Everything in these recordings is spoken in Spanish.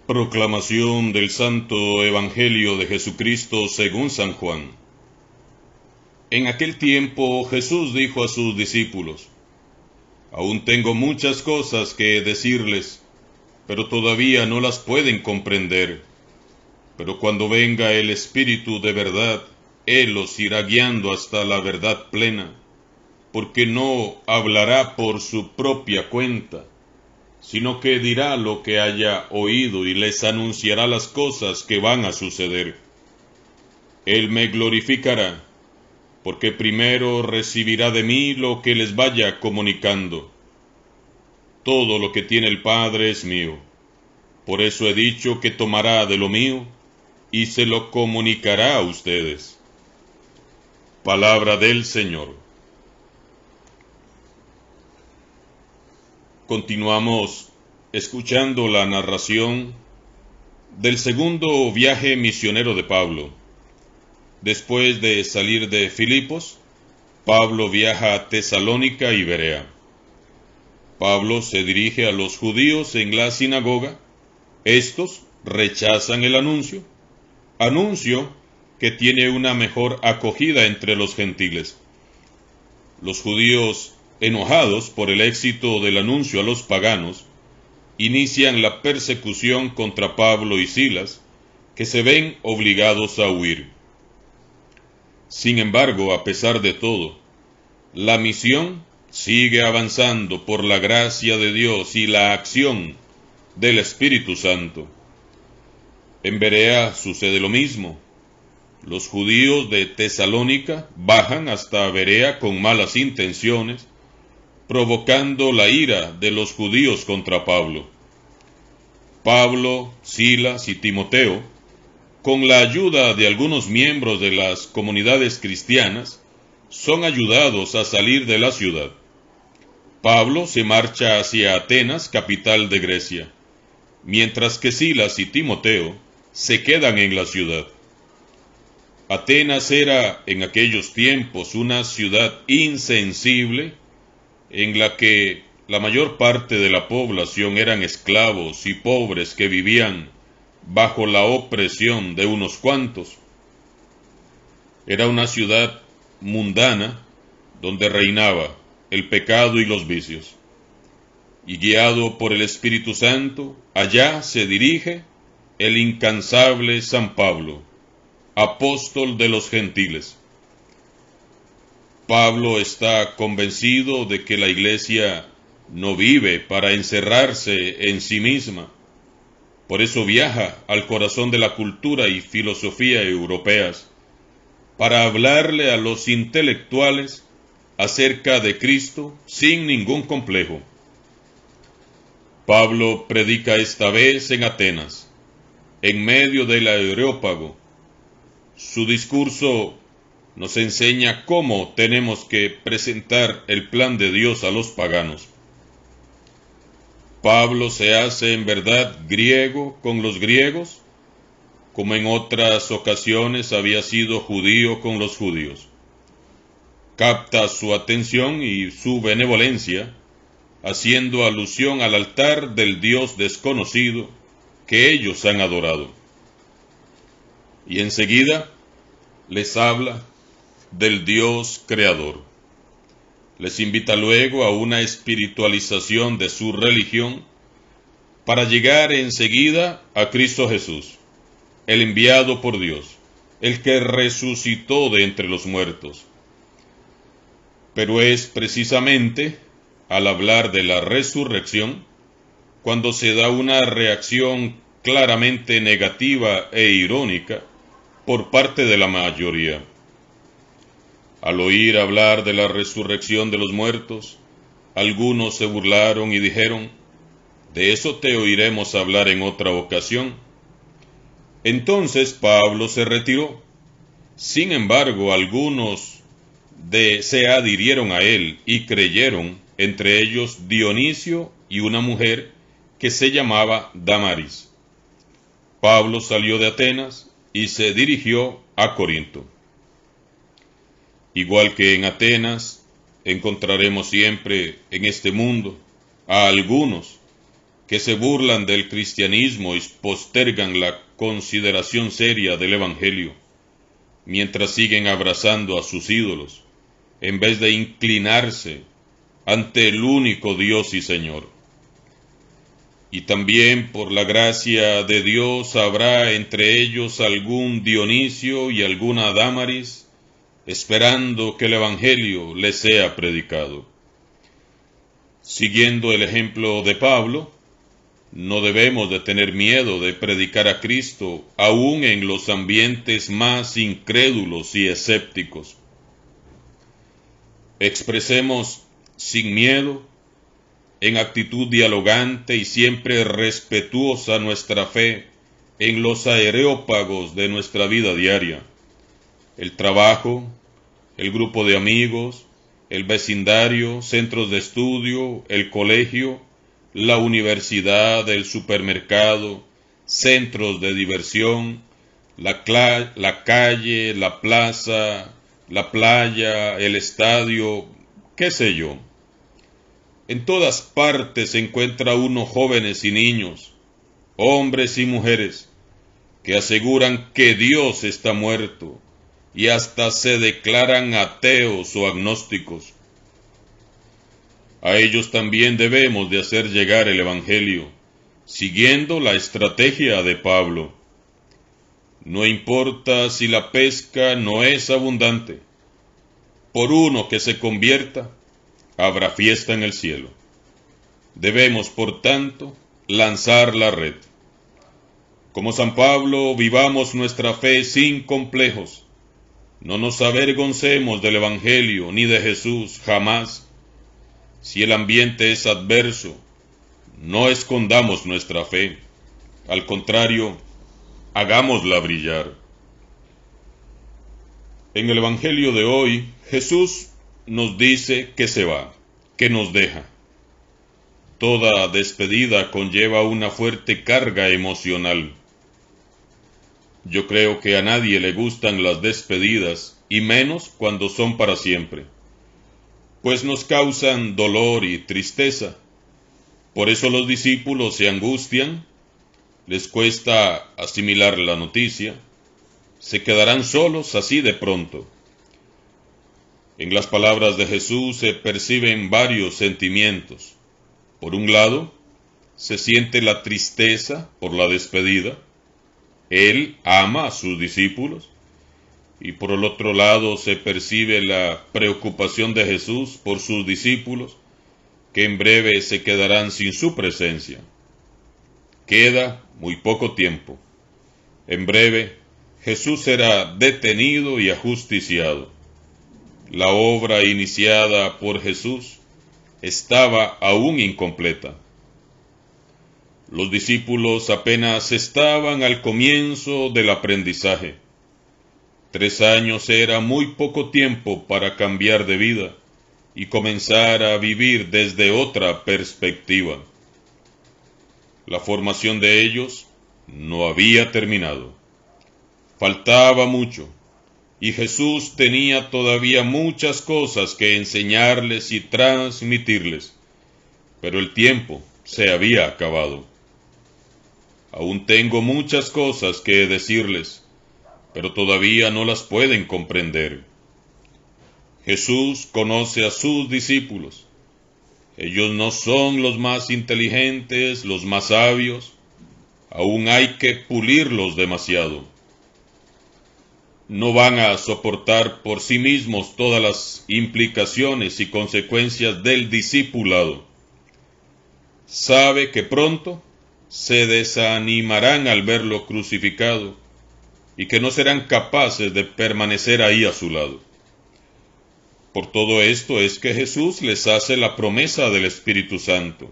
Proclamación del Santo Evangelio de Jesucristo según San Juan. En aquel tiempo Jesús dijo a sus discípulos: Aún tengo muchas cosas que decirles, pero todavía no las pueden comprender. Pero cuando venga el Espíritu de verdad, Él los irá guiando hasta la verdad plena, porque no hablará por su propia cuenta, sino que dirá lo que haya oído y les anunciará las cosas que van a suceder. Él me glorificará, porque primero recibirá de mí lo que les vaya comunicando. Todo lo que tiene el Padre es mío. Por eso he dicho que tomará de lo mío y se lo comunicará a ustedes. Palabra del Señor. Continuamos escuchando la narración del segundo viaje misionero de Pablo. Después de salir de Filipos, Pablo viaja a Tesalónica y Berea. Pablo se dirige a los judíos en la sinagoga. Estos rechazan el anuncio que tiene una mejor acogida entre los gentiles. Los judíos, enojados por el éxito del anuncio a los paganos, inician la persecución contra Pablo y Silas, que se ven obligados a huir. Sin embargo, a pesar de todo, la misión sigue avanzando por la gracia de Dios y la acción del Espíritu Santo. En Berea sucede lo mismo. Los judíos de Tesalónica bajan hasta Berea con malas intenciones, provocando la ira de los judíos contra Pablo. Pablo, Silas y Timoteo, con la ayuda de algunos miembros de las comunidades cristianas, son ayudados a salir de la ciudad. Pablo se marcha hacia Atenas, capital de Grecia, mientras que Silas y Timoteo se quedan en la ciudad. Atenas era en aquellos tiempos una ciudad insensible en la que la mayor parte de la población eran esclavos y pobres que vivían bajo la opresión de unos cuantos. Era una ciudad mundana donde reinaba el pecado y los vicios. Y guiado por el Espíritu Santo, allá se dirige el incansable San Pablo, apóstol de los gentiles. Pablo está convencido de que la iglesia no vive para encerrarse en sí misma. Por eso viaja al corazón de la cultura y filosofía europeas, para hablarle a los intelectuales acerca de Cristo sin ningún complejo. Pablo predica esta vez en Atenas, en medio del Areópago. Su discurso nos enseña cómo tenemos que presentar el plan de Dios a los paganos. Pablo se hace en verdad griego con los griegos, como en otras ocasiones había sido judío con los judíos. Capta su atención y su benevolencia, haciendo alusión al altar del Dios desconocido que ellos han adorado. Y enseguida les habla del Dios creador. Les invita luego a una espiritualización de su religión para llegar enseguida a Cristo Jesús, el enviado por Dios, el que resucitó de entre los muertos. Pero es precisamente al hablar de la resurrección cuando se da una reacción claramente negativa e irónica por parte de la mayoría. Al oír hablar de la resurrección de los muertos, algunos se burlaron y dijeron: de eso te oiremos hablar en otra ocasión. Entonces Pablo se retiró. Sin embargo, algunos se adhirieron a él y creyeron, entre ellos Dionisio y una mujer que se llamaba Damaris. Pablo salió de Atenas y se dirigió a Corinto. Igual que en Atenas, encontraremos siempre en este mundo a algunos que se burlan del cristianismo y postergan la consideración seria del Evangelio, mientras siguen abrazando a sus ídolos, en vez de inclinarse ante el único Dios y Señor. Y también por la gracia de Dios habrá entre ellos algún Dionisio y alguna Dámaris, esperando que el Evangelio les sea predicado. Siguiendo el ejemplo de Pablo, no debemos de tener miedo de predicar a Cristo, aun en los ambientes más incrédulos y escépticos. Expresemos sin miedo, en actitud dialogante y siempre respetuosa nuestra fe en los areópagos de nuestra vida diaria: el trabajo, el grupo de amigos, el vecindario, centros de estudio, el colegio, la universidad, el supermercado, centros de diversión, la calle, la plaza, la playa, el estadio, qué sé yo. En todas partes se encuentra uno jóvenes y niños, hombres y mujeres, que aseguran que Dios está muerto y hasta se declaran ateos o agnósticos. A ellos también debemos de hacer llegar el Evangelio, siguiendo la estrategia de Pablo. No importa si la pesca no es abundante, por uno que se convierta, habrá fiesta en el cielo. Debemos, por tanto, lanzar la red. Como San Pablo, vivamos nuestra fe sin complejos. No nos avergoncemos del Evangelio ni de Jesús, jamás. Si el ambiente es adverso, no escondamos nuestra fe. Al contrario, hagámosla brillar. En el Evangelio de hoy, Jesús nos dice que se va, que nos deja. Toda despedida conlleva una fuerte carga emocional. Yo creo que a nadie le gustan las despedidas, y menos cuando son para siempre, pues nos causan dolor y tristeza. Por eso los discípulos se angustian, les cuesta asimilar la noticia, se quedarán solos así de pronto. En las palabras de Jesús se perciben varios sentimientos. Por un lado, se siente la tristeza por la despedida. Él ama a sus discípulos. Y por el otro lado se percibe la preocupación de Jesús por sus discípulos, que en breve se quedarán sin su presencia. Queda muy poco tiempo. En breve, Jesús será detenido y ajusticiado. La obra iniciada por Jesús estaba aún incompleta. Los discípulos apenas estaban al comienzo del aprendizaje. 3 años era muy poco tiempo para cambiar de vida y comenzar a vivir desde otra perspectiva. La formación de ellos no había terminado. Faltaba mucho. Y Jesús tenía todavía muchas cosas que enseñarles y transmitirles, pero el tiempo se había acabado. Aún tengo muchas cosas que decirles, pero todavía no las pueden comprender. Jesús conoce a sus discípulos. Ellos no son los más inteligentes, los más sabios. Aún hay que pulirlos demasiado. No van a soportar por sí mismos todas las implicaciones y consecuencias del discipulado. Sabe que pronto se desanimarán al verlo crucificado y que no serán capaces de permanecer ahí a su lado. Por todo esto es que Jesús les hace la promesa del Espíritu Santo.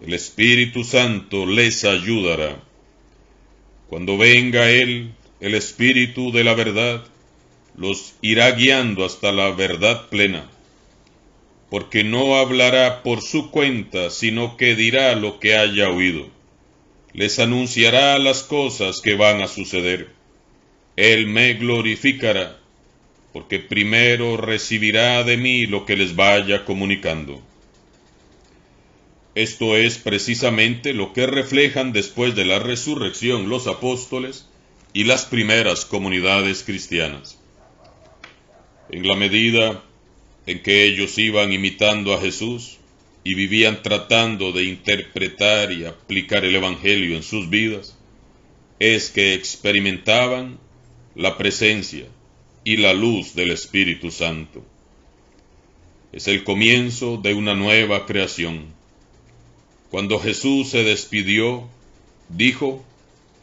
El Espíritu Santo les ayudará. Cuando venga Él, el Espíritu de la verdad, los irá guiando hasta la verdad plena, porque no hablará por su cuenta, sino que dirá lo que haya oído. Les anunciará las cosas que van a suceder. Él me glorificará, porque primero recibirá de mí lo que les vaya comunicando. Esto es precisamente lo que reflejan después de la resurrección los apóstoles y las primeras comunidades cristianas. En la medida en que ellos iban imitando a Jesús y vivían tratando de interpretar y aplicar el Evangelio en sus vidas, es que experimentaban la presencia y la luz del Espíritu Santo. Es el comienzo de una nueva creación. Cuando Jesús se despidió, dijo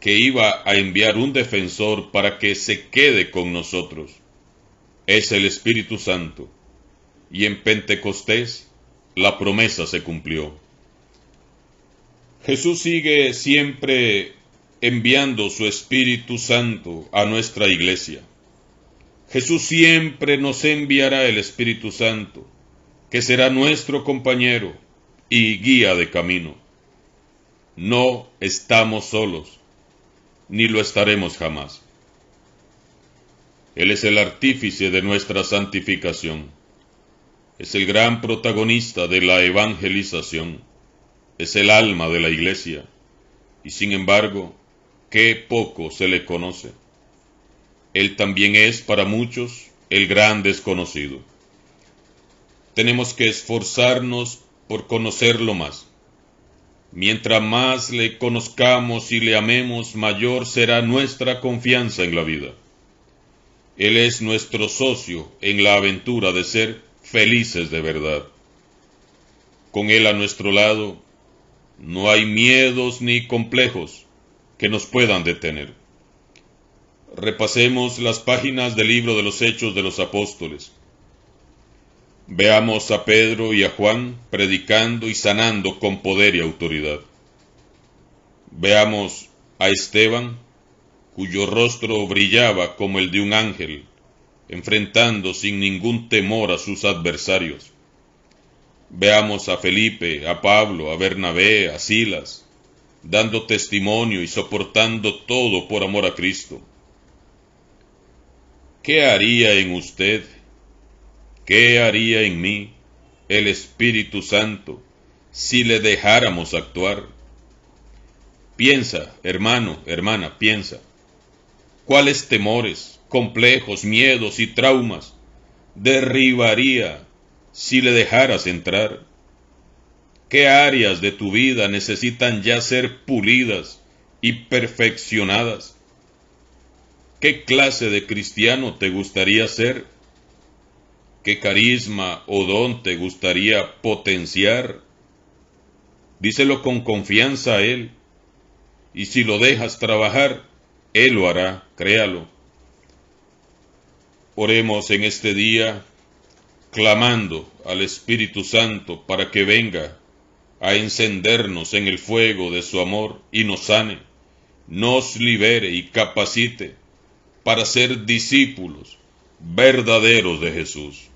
que iba a enviar un defensor para que se quede con nosotros. Es el Espíritu Santo. Y en Pentecostés la promesa se cumplió. Jesús sigue siempre enviando su Espíritu Santo a nuestra iglesia. Jesús siempre nos enviará el Espíritu Santo, que será nuestro compañero y guía de camino. No estamos solos, ni lo estaremos jamás. Él es el artífice de nuestra santificación. Es el gran protagonista de la evangelización. Es el alma de la iglesia. Y sin embargo, qué poco se le conoce. Él también es para muchos el gran desconocido. Tenemos que esforzarnos por conocerlo más. Mientras más le conozcamos y le amemos, mayor será nuestra confianza en la vida. Él es nuestro socio en la aventura de ser felices de verdad. Con Él a nuestro lado, no hay miedos ni complejos que nos puedan detener. Repasemos las páginas del libro de los Hechos de los Apóstoles. Veamos a Pedro y a Juan predicando y sanando con poder y autoridad. Veamos a Esteban, cuyo rostro brillaba como el de un ángel, enfrentando sin ningún temor a sus adversarios. Veamos a Felipe, a Pablo, a Bernabé, a Silas, dando testimonio y soportando todo por amor a Cristo. ¿Qué haría en usted? ¿Qué haría en mí el Espíritu Santo si le dejáramos actuar? Piensa, hermano, hermana, piensa. ¿Cuáles temores, complejos, miedos y traumas derribaría si le dejaras entrar? ¿Qué áreas de tu vida necesitan ya ser pulidas y perfeccionadas? ¿Qué clase de cristiano te gustaría ser? ¿Qué carisma o don te gustaría potenciar? Díselo con confianza a Él, y si lo dejas trabajar, Él lo hará, créalo. Oremos en este día, clamando al Espíritu Santo para que venga a encendernos en el fuego de su amor y nos sane, nos libere y capacite para ser discípulos verdaderos de Jesús.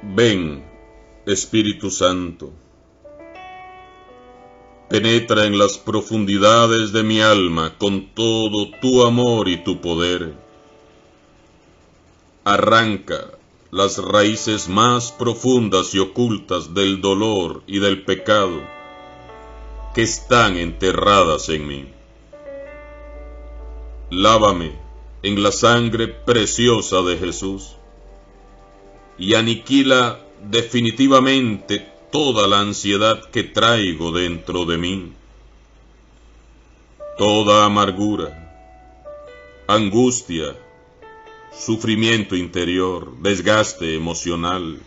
Ven, Espíritu Santo, penetra en las profundidades de mi alma con todo tu amor y tu poder. Arranca las raíces más profundas y ocultas del dolor y del pecado que están enterradas en mí. Lávame en la sangre preciosa de Jesús y aniquila definitivamente toda la ansiedad que traigo dentro de mí, toda amargura, angustia, sufrimiento interior, desgaste emocional,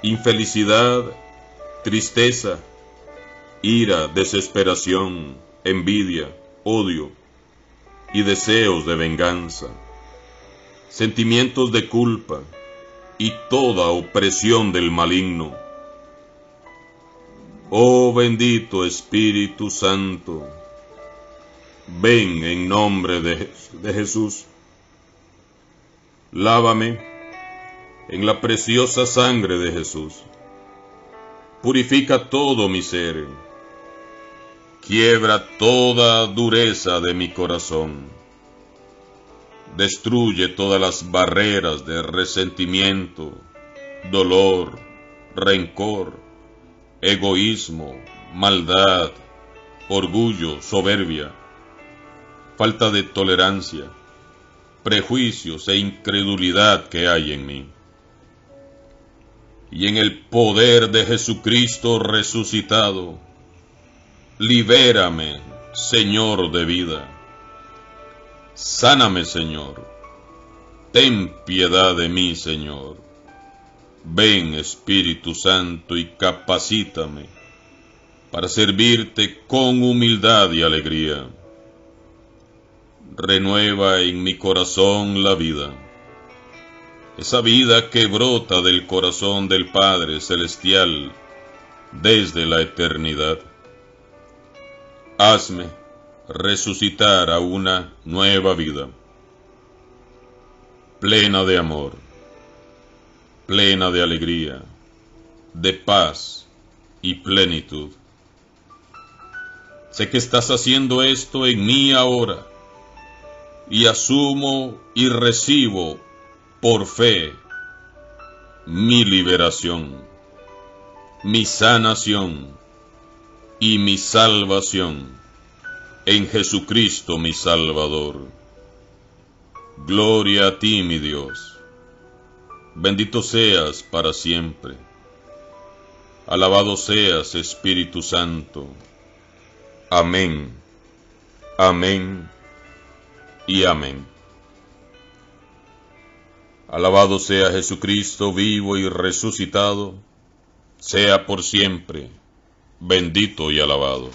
infelicidad, tristeza, ira, desesperación, envidia, odio y deseos de venganza, sentimientos de culpa y toda opresión del maligno. Oh bendito Espíritu Santo, ven en nombre de Jesús. Lávame en la preciosa sangre de Jesús. Purifica todo mi ser. Quiebra toda dureza de mi corazón. Destruye todas las barreras de resentimiento, dolor, rencor, egoísmo, maldad, orgullo, soberbia, falta de tolerancia, prejuicios e incredulidad que hay en mí. Y en el poder de Jesucristo resucitado, libérame, Señor de vida. Sáname, Señor. Ten piedad de mí, Señor. Ven, Espíritu Santo, y capacítame para servirte con humildad y alegría. Renueva en mi corazón la vida, esa vida que brota del corazón del Padre Celestial desde la eternidad. Hazme resucitar a una nueva vida, plena de amor, plena de alegría, de paz y plenitud. Sé que estás haciendo esto en mí ahora, y asumo y recibo por fe mi liberación, mi sanación y mi salvación en Jesucristo mi Salvador. Gloria a ti, mi Dios. Bendito seas para siempre. Alabado seas, Espíritu Santo. Amén, amén y amén. Alabado sea Jesucristo vivo y resucitado, sea por siempre bendito y alabado.